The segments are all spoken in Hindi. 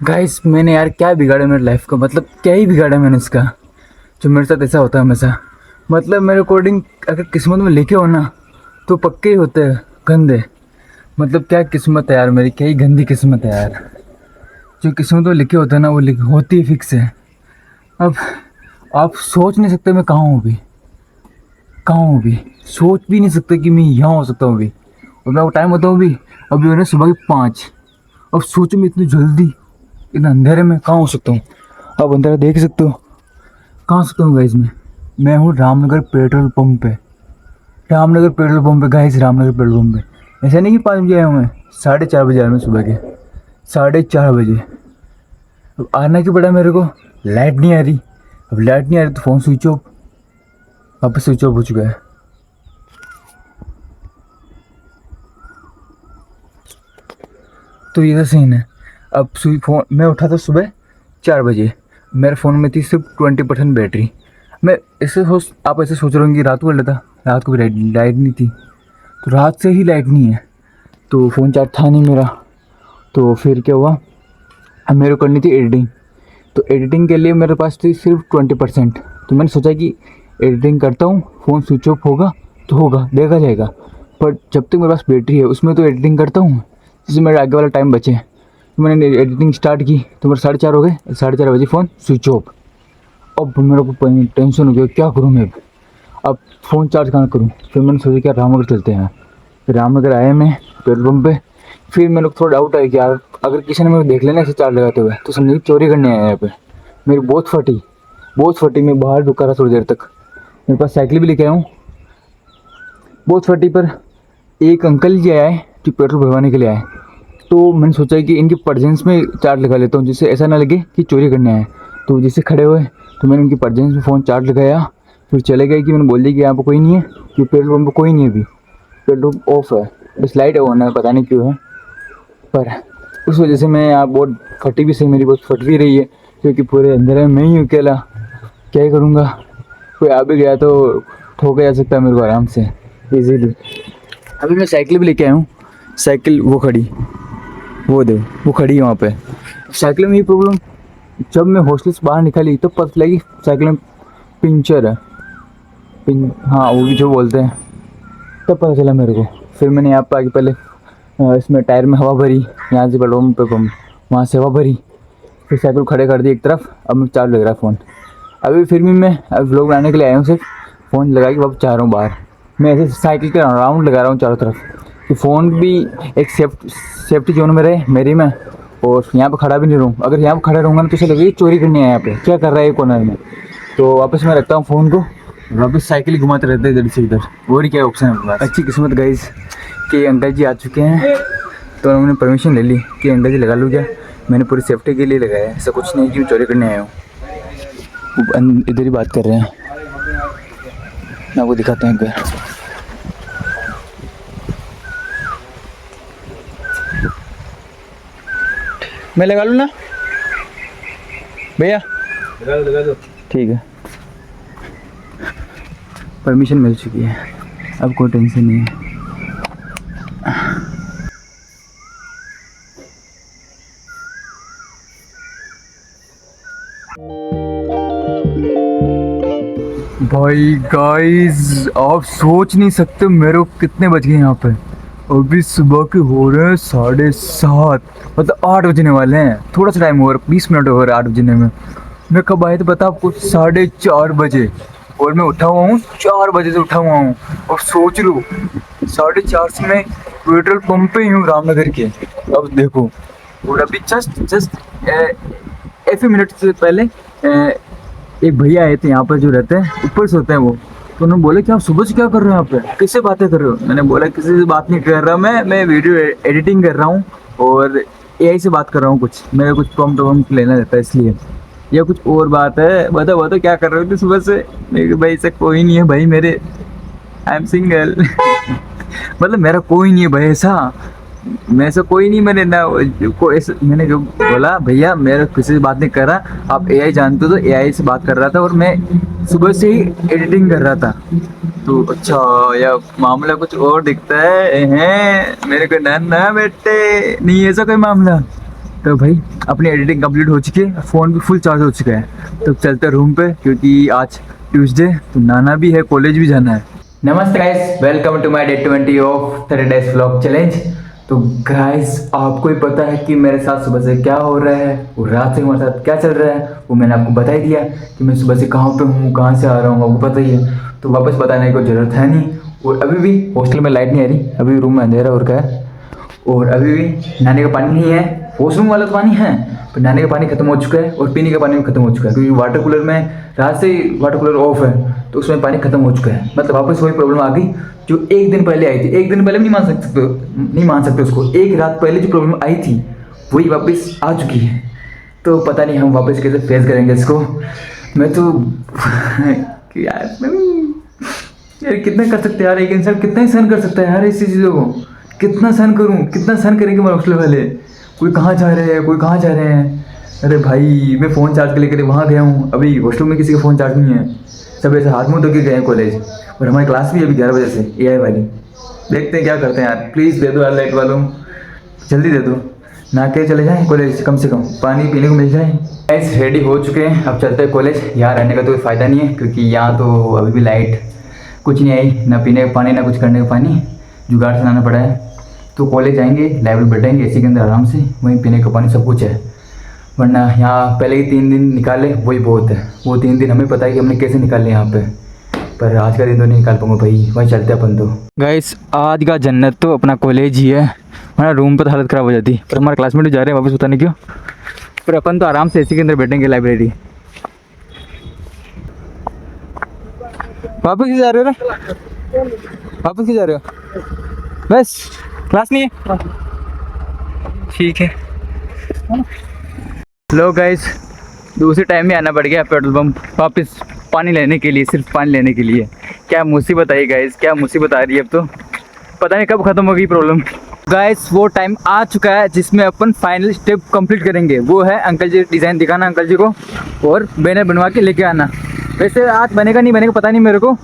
गाइस मैंने यार क्या बिगाड़ा मेरी लाइफ का, मतलब क्या ही बिगाड़ा मैंने इसका। जो मेरे साथ ऐसा होता है हमेशा। मतलब मेरे अकॉर्डिंग अगर किस्मत में लिखे हो ना तो पक्के ही होते हैं गंदे। मतलब क्या किस्मत है यार मेरी, क्या ही गंदी किस्मत है यार। जो किस्मत में लिखे होते हैं ना वो होती ही फिक्स है। अब आप सोच नहीं सकते मैं कहाँ हूँ अभी, कहाँ हूँ अभी। सोच भी नहीं सकते कि मैं यहाँ हो सकता हूँ अभी। और मैं वो टाइम बताऊँ अभी, अभी हो रहे सुबह के 5। अब सोचो मैं इतनी जल्दी इतना अंधेरे में कहाँ हो सकता हूँ। आप अंधेरा देख सकते हो, कहाँ हो सकता हूँ गाइस मैं हूँ रामनगर पेट्रोल पंप पे। रामनगर पेट्रोल पंप पे गाइस, रामनगर पेट्रोल पंप पे। ऐसा नहीं कि 5 बजे आया हूँ मैं, 4:30 बजे आया मैं सुबह के, 4:30 बजे। अब आना क्यों पड़ा मेरे को, लाइट नहीं आ रही। अब लाइट नहीं आ रही तो फ़ोन स्विच ऑफ, वापस स्विच ऑफ हो चुका है। तो ये तो सीन है। अब फ़ोन मैं उठा था सुबह 4 बजे, मेरे फ़ोन में थी सिर्फ 20% बैटरी। मैं ऐसे सोच आप ऐसे सोच रहे हो कि रात को कर लेता, रात को भी लाइट नहीं थी। तो रात से ही लाइट नहीं है तो फ़ोन चार्ज था नहीं मेरा। तो फिर क्या हुआ, अब मेरे को करनी थी एडिटिंग। तो एडिटिंग के लिए मेरे पास थी सिर्फ 20%। तो मैंने सोचा कि एडिटिंग करता हूँ, फ़ोन स्विच ऑफ होगा तो होगा, देखा जाएगा। पर जब तक मेरे पास बैटरी है उसमें तो एडिटिंग करता हूँ जिससे मेरा आगे वाला टाइम बचे। तो मैंने एडिटिंग स्टार्ट की तो मेरे 4:30 हो गए, 4:30 बजे फ़ोन स्विच ऑफ। अब मेरे को टेंशन हो गया, क्या करूँ मैं अब फ़ोन चार्ज कहाँ करूँ। फिर मैंने सोचा कि यार रामनगर चलते हैं। फिर रामनगर आया मैं पेट्रोल पम्प पे। फिर मेरे को थोड़ा डाउट आया कि यार अगर किसी ने मेरे को देख लेना ऐसे चार्ज लगाते हुए तो समझे चोरी करने आया यहाँ पे। मेरी बहुत फटी, बहुत फटी। मैं बाहर रुका रहा थोड़ी देर तक, मेरे पास साइकिल भी लेके आया हूँ, बहुत फटी। पर एक अंकल जी आए जो पेट्रोल भरवाने के लिए आए। तो मैंने सोचा कि इनकी प्रेजेंस में चार्ज लगा लेता हूँ जिससे ऐसा ना लगे कि चोरी करने आए। तो जिससे खड़े हुए तो मैंने उनकी प्रेजेंस में फ़ोन चार्ज लगाया। फिर चले गए कि मैंने बोल दिया कि यहाँ पर कोई नहीं है, कि पेट्रोल पंप पर कोई नहीं है, अभी पेट्रोल ऑफ है, बस लाइट है ऑन है, पता नहीं क्यों है। पर उस वजह से मैं यहाँ बहुत फटी भी सही, मेरी बहुत फट भी रही है क्योंकि पूरे अंधेरे में मैं ही अकेला क्या ही करूँगा। कोई आ भी गया तो ठोका जा सकता है मेरे को आराम से इजीली। अभी मैं साइकिल भी लेके आया हूँ, साइकिल वो खड़ी, वो दे वो खड़ी है वहाँ पे। साइकिल में ये प्रॉब्लम, जब मैं हॉस्टल से बाहर निकली तो पता लगी साइकिल में पंचर है। हाँ वो भी जो बोलते हैं, तब पता चला मेरे को। फिर मैंने यहाँ पर आके पहले इसमें टायर में हवा भरी, यहाँ से पेट्रोल पे पम्प वहाँ से हवा भरी। फिर साइकिल खड़े कर दी एक तरफ, अब मैं चार्ज लग रहा है फ़ोन। अभी फिर भी मैं अब व्लॉग बनाने के लिए आया हूँ, सिर्फ फ़ोन लगा के वापस जा रहा हूँ बाहर। मैं ऐसे साइकिल के राउंड लगा रहा हूँ चारों तरफ कि फ़ोन भी एक सेफ्टी जोन में रहे मेरी में, और यहाँ पे खड़ा भी नहीं रहूँ। अगर यहाँ पे खड़ा रहूँगा ना तो उसे लगेगा चोरी करने आया यहाँ पे, क्या कर रहा है ये कॉर्नर में। तो वापस मैं रखता हूँ फ़ोन को, वापस साइकिल घुमाते रहते हैं इधर से इधर। और क्या ऑप्शन है मेरे पास। अच्छी किस्मत गाइस कि अंकल जी आ चुके हैं, तो उन्होंने परमिशन ले ली कि अंकल जी लगा लूँ क्या। मैंने पूरी सेफ्टी के लिए लगाया है, ऐसा कुछ नहीं कि मैं चोरी करने आया हूँ। इधर ही बात कर रहे हैं, मैं आपको दिखाते हैं घर। मैं लगा लूँ ना भैया, लगा दो ठीक है। परमिशन मिल चुकी है, अब कोई टेंशन नहीं है। भाई गाइस आप सोच नहीं सकते मेरे को कितने बज गए यहाँ पे। अभी सुबह के हो रहे हैं 7:30, मतलब 8 बजने वाले हैं। थोड़ा सा टाइम हो रहा है, 20 मिनट हो रहा है 8 बजने में। मैं कब आया तो पता आपको, 4:30 बजे। और मैं उठा हुआ हूँ 4 बजे से उठा हुआ हूँ। और सोच लो 4:30 से मैं पेट्रोल पंप पे ही हूँ रामनगर के। अब देखो, और अभी जस्ट एक ही मिनट से पहले एक भैया आए थे यहाँ पर जो रहते हैं ऊपर से होते हैं वो। तो उन्होंने बोला कि आप सुबह से क्या कर रहे हो यहाँ पे, किससे बातें कर रहे हो। मैंने बोला किसी से बात नहीं कर रहा, मैं वीडियो एडिटिंग कर रहा हूँ और एआई से बात कर रहा हूँ। कुछ मेरे कुछ प्रॉम्प्ट वॉम्प्ट लेना रहता है इसलिए, या कुछ और बात है। बताओ बताओ क्या कर रहे हो थे सुबह से। मेरे भाई से कोई नहीं है भाई, मेरे आई एम सिंगल मतलब मेरा कोई नहीं है भाई ऐसा, मैं से कोई नहीं। मैंने ना मैंने जो बोला भैया मेरा किसी से बात नहीं कर रहा, आप एआई जानते हो, तो एआई से बात कर रहा था और मैं सुबह से ही एडिटिंग कर रहा था। तो अच्छा या मामला कुछ और दिखता है मेरे को, ना ना बेटे नहीं ऐसा कोई मामला। तो भाई अपनी एडिटिंग कंप्लीट हो चुकी है, फ़ोन भी फुल चार्ज हो चुका है। तो चलते रूम पे क्योंकि आज ट्यूसडे तो नाना भी है, कॉलेज भी जाना है। नमस्ते guys, welcome to my day 20 of 30 days vlog challenge. तो गाइस आपको ही पता है कि मेरे साथ सुबह से क्या हो रहा है और रात से हमारे साथ क्या चल रहा है, वो मैंने आपको बता ही दिया कि मैं सुबह से कहाँ पे हूँ, कहाँ से आ रहा हूँ, आपको पता ही है। तो वापस बताने की ज़रूरत है नहीं। और अभी भी हॉस्टल में लाइट नहीं आ रही, अभी रूम में अंधेरा हो रखा है और अभी भी नहाने का पानी नहीं है। वॉशरूम वाला तो पानी है पर नहाने का पानी खत्म हो चुका है और पीने का पानी भी खत्म हो चुका है, क्योंकि वाटर कूलर में रात से ही वाटर कूलर ऑफ है तो उसमें पानी खत्म हो चुका है। मतलब वापस वही प्रॉब्लम आ गई जो एक दिन पहले आई थी। एक दिन पहले भी नहीं मान सकते उसको, एक रात पहले जो प्रॉब्लम आई थी वही वापस आ चुकी है। तो पता नहीं हम वापस कैसे फेस करेंगे इसको। मैं तो यार कितना कर सकते हैं यार, एक इंसान कितना ही सहन कर सकता है यार ऐसी चीज़ों को। कितना सहन करूं, कितना सहन करेंगे हमारे हॉस्टल वाले। कोई कहाँ जा रहे हैं, कोई कहाँ जा रहे हैं। अरे भाई मैं फ़ोन चार्ज के लेकर वहाँ गया हूँ, अभी हॉस्टल में किसी का फ़ोन चार्ज नहीं है, सब ऐसे हाथ मुँह धो के गए हैं कॉलेज। और हमारी क्लास भी अभी 11 बजे से AI वाली। देखते हैं क्या करते हैं यार, प्लीज़ दे दो यार लाइट वालों, जल्दी दे दो, ना के चले जाएँ कॉलेज, कम से कम पानी पीने को मिल जाए। गाइस रेडी हो चुके हैं, अब चलते हैं कॉलेज। यहाँ रहने का तो कोई फ़ायदा नहीं है क्योंकि यहाँ तो अभी भी लाइट कुछ नहीं आई, ना पीने का पानी ना कुछ करने का पानी, जुगाड़ से लाना पड़ा है। तो कॉलेज जाएंगे, लाइब्रेरी बैठेंगे एसी के अंदर आराम से, वहीं पीने का पानी सब कुछ है। वरना यहाँ पहले ही 3 दिन निकाले वही बहुत है। वो 3 दिन हमें पता है कि हमने कैसे निकाले यहाँ पे, पर आज का दिन तो नहीं निकाल पाऊंगा भाई, वहीं चलते अपन तो। गाइस आज का जन्नत तो अपना कॉलेज ही है, हमारा रूम पर तो हालत ख़राब हो जाती। पर हमारे क्लासमेट जा रहे हैं वापस, पता नहीं क्यों। पर अपन तो आराम से एसी के अंदर बैठेंगे लाइब्रेरी। वापस क्यों जा रहे हो रे, वापस क्यों जा रहे हो? बस क्लास नहीं है, ठीक है। लो गाइस दूसरे टाइम में आना पड़ गया पेट्रोल पंप वापस पानी लेने के लिए, सिर्फ पानी लेने के लिए। क्या मुसीबत आई गाइस, क्या मुसीबत आ रही है। अब तो पता नहीं कब ख़त्म होगी प्रॉब्लम। गाइस वो टाइम आ चुका है जिसमें अपन फाइनल स्टेप कंप्लीट करेंगे, वो है अंकल जी डिज़ाइन दिखाना अंकल जी को और बैनर बनवा के लेके आना। वैसे आज बनेगा नहीं बनेगा पता नहीं मेरे को,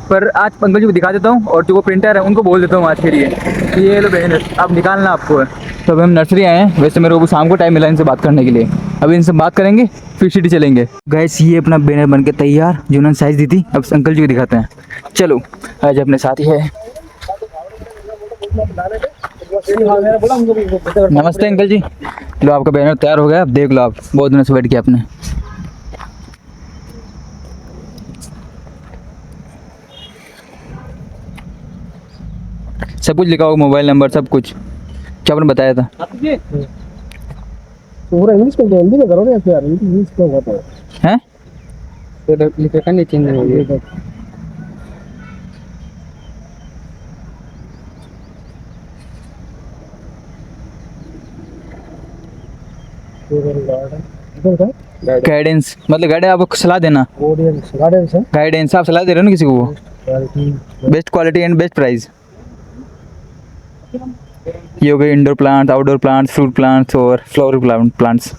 पर आज अंकल जी को दिखा देता हूँ और जो वो प्रिंटर है उनको बोल देता हूँ आज के लिए कि ये लो बैनर आप निकालना आपको है। तो अभी हम नर्सरी आए हैं, वैसे मेरे को शाम को टाइम मिला इनसे बात करने के लिए, अभी इनसे बात करेंगे फिर सिटी चलेंगे। गाइस ये अपना बैनर बन के तैयार जो उन्होंने साइज़ दी थी, अब अंकल जी को दिखाते हैं। चलो आज अपने साथ ही है। नमस्ते अंकल जी, लो आपका बैनर तैयार हो गया, अब देख लो आप, बहुत दिनों से वेट किया आपने। सब कुछ लिखा होगा, मोबाइल नंबर सब कुछ जो आपने बताया था। पूरा इंग्लिश में हिंदी में करोगे या फिर इंग्लिश में होता है? हैं तो लिखे का नहीं चेंज होगी। गाइडेंस मतलब गाइड आपको सलाह देना, गाइडेंस है, गाइडेंस आप सलाह दे रहे हो ना किसी को, best quality and best price. ये हो गए indoor plants, outdoor plants, fruit plants और फ्लावर प्लांट्स।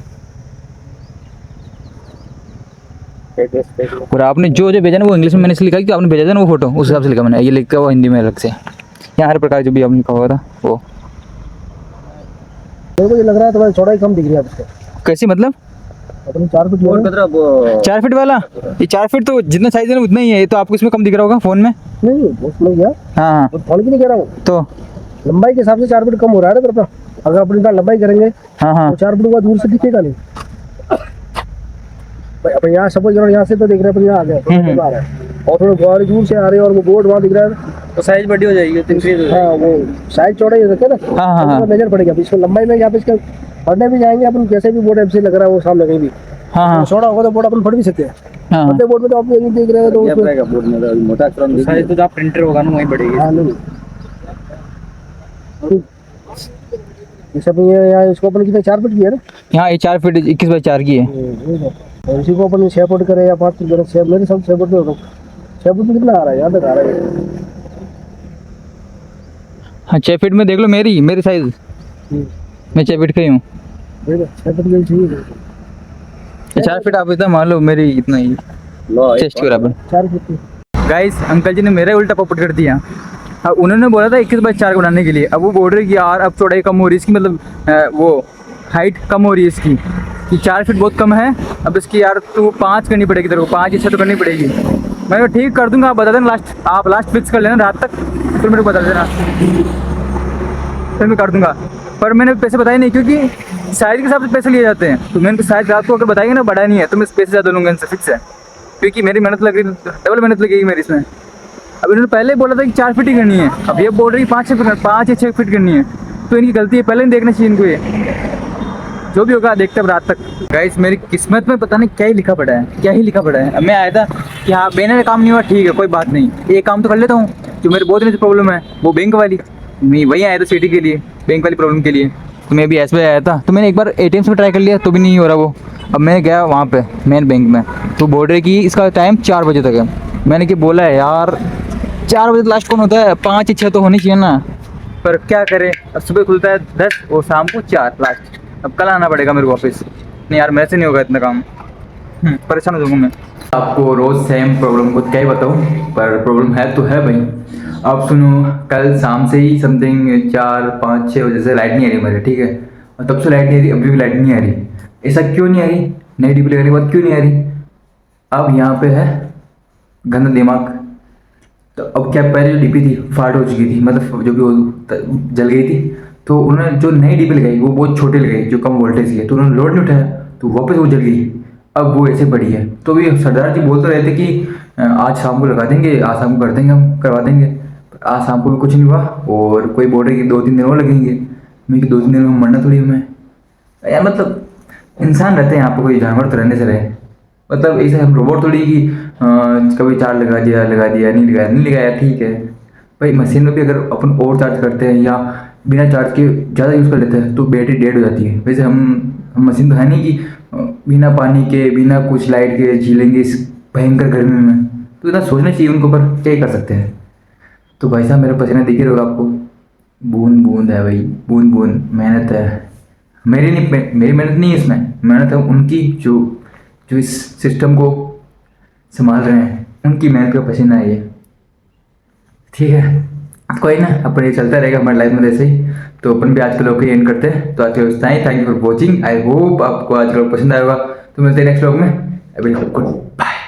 और आपने जो जो भेजा ना वो इंग्लिश में मैंने इसलिए लिखा कि आपने भेजा था ना वो फोटो, उस हिसाब से लिखा मैंने, ये लिखा वो हिंदी में अलग से। यहाँ हर प्रकार जो भी आपने लिखा हुआ था वो। मेरे को ये लग रहा है तुम्हारी चौड़ाई कम दिख रही है आपसे। कैसी मतलब? अपनी 4 फीट और 4 फीट वाला, ये 4 फीट तो जितना साइज है ना उतना ही है, ये तो आपको इसमें कम दिख रहा होगा फोन में। नहीं उसमें क्या, हाँ हाँ फोन की नहीं कह रहा हूँ, तो लंबाई के हिसाब से 4 फीट कम हो रहा है ना। अगर अपनी लंबाई करेंगे हाँ हाँ तो 4 फीट का दूर से दिखेगा नहीं। अपन यहाँ सपोज करो यहाँ से तो देख रहे हैं, यहाँ आ गया और थोड़ा गाड़ी दूर से आ रही है और वो बोर्ड वहाँ दिख रहा है तो साइज बड़ी हो जाएगी। हाँ वो साइज चौड़ाई रखे ना, हाँ मेजर पड़ेगा। इसको लंबाई में यहाँ पे इसके पढ़ने भी जाएंगे अपन, कैसे भी बोर्ड ऐसे लग रहा है वो सामने कहीं भी हाँ छोड़ा होगा तो बोर्ड अपन पढ़ भी सकते हैं। हाँ बड़े बोर्ड में तो आप ये देख रहे हो तो बोर्ड में मोटा साइज तो जहाँ प्रिंटर होगा ना वहीं बढ़ेगी। हाँ नहीं जैसे अपन ये यहाँ इसको अपन कितने 4 फीट की है ना, यहाँ ये 4 फीट 21 बाई 4 की है। और इसी को अपन 6 फुट करे या 5 फुट करे, 6 मेरे सब 6 फुट में होगा। 6 फुट में कितना आ रहा है, यहाँ तक आ रहा है। हाँ 6 फीट में देख लो मेरी साइज, मैं 6 फीट का ही हूँ। 6 फुट की चाहिए, 4 फीट आप इतना मान लो, मेरी इतना ही चेस्ट के बराबर। 4 फुट। गाइस अंकल जी ने मेरा उल्टा पोपट कर दिया। अब उन्होंने बोला था 21 बाई 4 बनाने के लिए, अब वो बोल रहे कि यार अब चौड़ाई कम हो रही है इसकी, मतलब वो हाइट कम हो रही है इसकी, कि 4 फीट बहुत कम है। अब इसकी यार तू 5 करनी पड़ेगी तेरे को, 5 या 6 तो करनी पड़ेगी। मैं ठीक कर दूंगा, आप बता देना लास्ट, आप लास्ट फिक्स कर लेना रात तक, फिर मेरे को बता देना, फिर मैं कर दूंगा। पर मैंने पैसे बताए नहीं, क्योंकि साइज़ के हिसाब से पैसे लिए जाते हैं। तो मैंने तो साइज़ रात को अगर बताएंगे ना बड़ा नहीं है तो मैं पैसे ज़्यादा लूँगा इनसे, फिक्स है। क्योंकि मेरी मेहनत लग रही, डबल मेहनत लगेगी मेरी इसमें। अब इन्होंने पहले बोला था कि 4 फीट ही करनी है, अब ये बोल रही 5 या 6 फीट करनी है। तो इनकी गलती है, पहले नहीं देखना चाहिए इनको। ये जो भी होगा देखते हैं रात तक। गाइस मेरी किस्मत में पता नहीं क्या ही लिखा पड़ा है, क्या ही लिखा पड़ा है। अब मैं आया था कि हाँ मेरा काम नहीं हुआ, ठीक है कोई बात नहीं, एक काम तो कर लेता हूँ। जो मेरे बहुत दिन से प्रॉब्लम है वो बैंक वाली, नहीं वही आया था सिटी के लिए, बैंक वाली प्रॉब्लम के लिए। तो मैं भी SBI आया था, तो मैंने एक बार ATM से ट्राई कर लिया तो भी नहीं हो रहा वो। अब मैं गया वहाँ पे मेन बैंक में, तो बोल रहे कि इसका टाइम 4 बजे तक है। मैंने कि बोला है यार 4 बजे लास्ट कौन होता है, 5 या 6 तो होनी चाहिए ना। पर क्या करें, अब सुबह खुलता है 10 और शाम को 4 लास्ट। अब कल आना पड़ेगा मेरे को ऑफिस। नहीं यार मेरे से नहीं होगा इतना काम, परेशान हो जाऊँगा मैं। आपको रोज़ सेम प्रॉब्लम को क्या ही बताऊँ, पर प्रॉब्लम है तो है भाई। अब सुनो, कल शाम से ही समथिंग 4-5-6 बजे से लाइट नहीं आ रही मेरे, ठीक है। और तब से लाइट नहीं आ रही, अभी भी लाइट नहीं आ रही। ऐसा क्यों नहीं आ रही, नई डीपी लगाने के बाद क्यों नहीं आ रही। अब यहाँ पे है गंदा दिमाग। तो अब क्या, पहले जो डीपी थी फाट हो चुकी थी, मतलब जो भी वो जल गई थी। तो उन्होंने जो नई डीपी लगाई वो बहुत छोटी लगाई, जो कम वोल्टेज की है, तो उन्होंने लोड नहीं उठाया तो वापस वो जल गई। अब वो ऐसे पड़ी है। तो भी सरदार जी बोलते रहते कि आज शाम को लगा देंगे, आज शाम को कर देंगे, हम करवा देंगे। पर आज शाम को भी कुछ नहीं हुआ, और कोई बोल रहे कि 2-3 दिन और लगेंगे। मैं कि 2-3 दिन में मरना थोड़ी हूँ मैं यार। मतलब इंसान रहते हैं यहाँ पर, कोई जानवर तो रहने से रहे। मतलब ऐसे हम रोबोट थोड़ी कि कभी चार्ज लगा दिया नहीं लगाया ठीक है भाई। मशीन में भी अगर अपन ओवर चार्ज करते हैं या बिना चार्ज के ज़्यादा यूज़ कर लेते हैं तो बैटरी डेड हो जाती है। वैसे हम मशीन तो है नहीं कि बिना पानी के बिना कुछ लाइट के झीलेंगे इस भयंकर गर्मी में। तो इतना सोचना चाहिए उनको, पर क्या ही कर सकते हैं। तो भाई साहब मेरा पसीना दिख रहा होगा आपको, बूंद बूंद है भाई, बूंद बूंद मेहनत है। मेरी मेहनत नहीं है इसमें, मेहनत है उनकी जो इस सिस्टम को संभाल रहे हैं, उनकी मेहनत का पसीना है ये, ठीक है। कोई ना, अपन ये चलता रहेगा हमारी लाइफ में ऐसे ही। तो अपन भी आज के लोग को एंड करते हैं। तो आज के इतना ही, thank you for watching. I hope आपको आज का पसंद आएगा। तो मिलते हैं नेक्स्ट व्लॉग में। अभी गुड बाय।